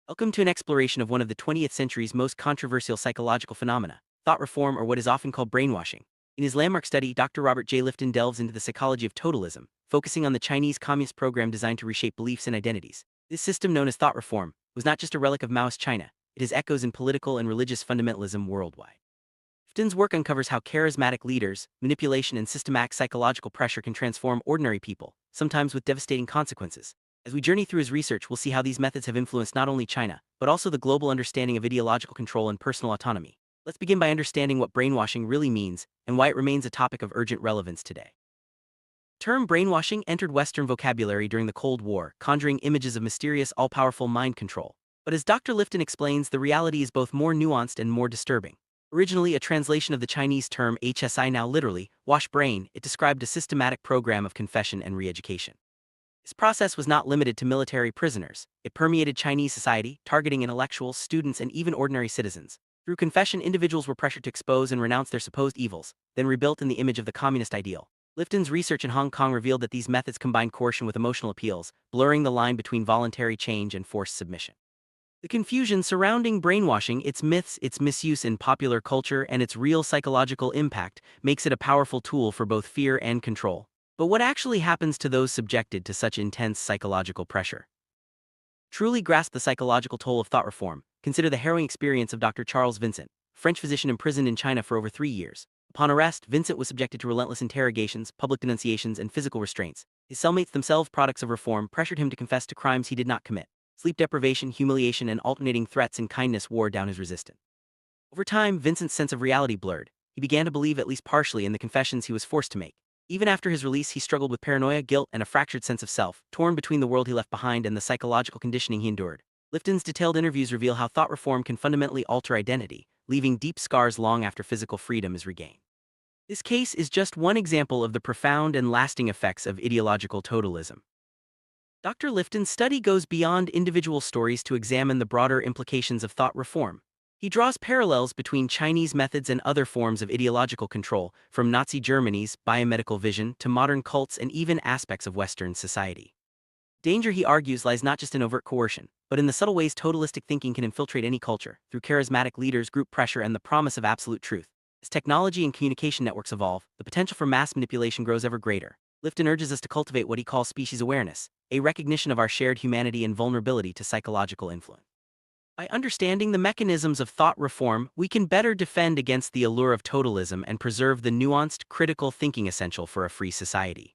Welcome to an exploration of one of the 20th century's most controversial psychological phenomena, thought reform, or what is often called brainwashing. In his landmark study, Dr. Robert Jay Lifton delves into the psychology of totalism, focusing on the Chinese Communist program designed to reshape beliefs and identities. This system, known as thought reform, was not just a relic of Maoist China, it has echoes in political and religious fundamentalism worldwide. Lifton's work uncovers how charismatic leaders, manipulation, and systematic psychological pressure can transform ordinary people, sometimes with devastating consequences. As we journey through his research, we'll see how these methods have influenced not only China, but also the global understanding of ideological control and personal autonomy. Let's begin by understanding what brainwashing really means and why it remains a topic of urgent relevance today. The term brainwashing entered Western vocabulary during the Cold War, conjuring images of mysterious, all-powerful mind control. But as Dr. Lifton explains, the reality is both more nuanced and more disturbing. Originally a translation of the Chinese term HSI, now literally, wash brain, it described a systematic program of confession and re-education. This process was not limited to military prisoners. It permeated Chinese society, targeting intellectuals, students, and even ordinary citizens. Through confession, individuals were pressured to expose and renounce their supposed evils, then rebuilt in the image of the communist ideal. Lifton's research in Hong Kong revealed that these methods combined coercion with emotional appeals, blurring the line between voluntary change and forced submission. The confusion surrounding brainwashing, its myths, its misuse in popular culture, and its real psychological impact makes it a powerful tool for both fear and control. But what actually happens to those subjected to such intense psychological pressure? Truly grasp the psychological toll of thought reform, consider the harrowing experience of Dr. Charles Vincent, French physician imprisoned in China for over 3 years. Upon arrest, Vincent was subjected to relentless interrogations, public denunciations, and physical restraints. His cellmates, themselves products of reform, pressured him to confess to crimes he did not commit. Sleep deprivation, humiliation, and alternating threats and kindness wore down his resistance. Over time, Vincent's sense of reality blurred. He began to believe at least partially in the confessions he was forced to make. Even after his release, he struggled with paranoia, guilt, and a fractured sense of self, torn between the world he left behind and the psychological conditioning he endured. Lifton's detailed interviews reveal how thought reform can fundamentally alter identity, leaving deep scars long after physical freedom is regained. This case is just one example of the profound and lasting effects of ideological totalism. Dr. Lifton's study goes beyond individual stories to examine the broader implications of thought reform. He draws parallels between Chinese methods and other forms of ideological control, from Nazi Germany's biomedical vision to modern cults and even aspects of Western society. Danger, he argues, lies not just in overt coercion, but in the subtle ways totalistic thinking can infiltrate any culture, through charismatic leaders, group pressure, and the promise of absolute truth. As technology and communication networks evolve, the potential for mass manipulation grows ever greater. Lifton urges us to cultivate what he calls species awareness, a recognition of our shared humanity and vulnerability to psychological influence. By understanding the mechanisms of thought reform, we can better defend against the allure of totalism and preserve the nuanced, critical thinking essential for a free society.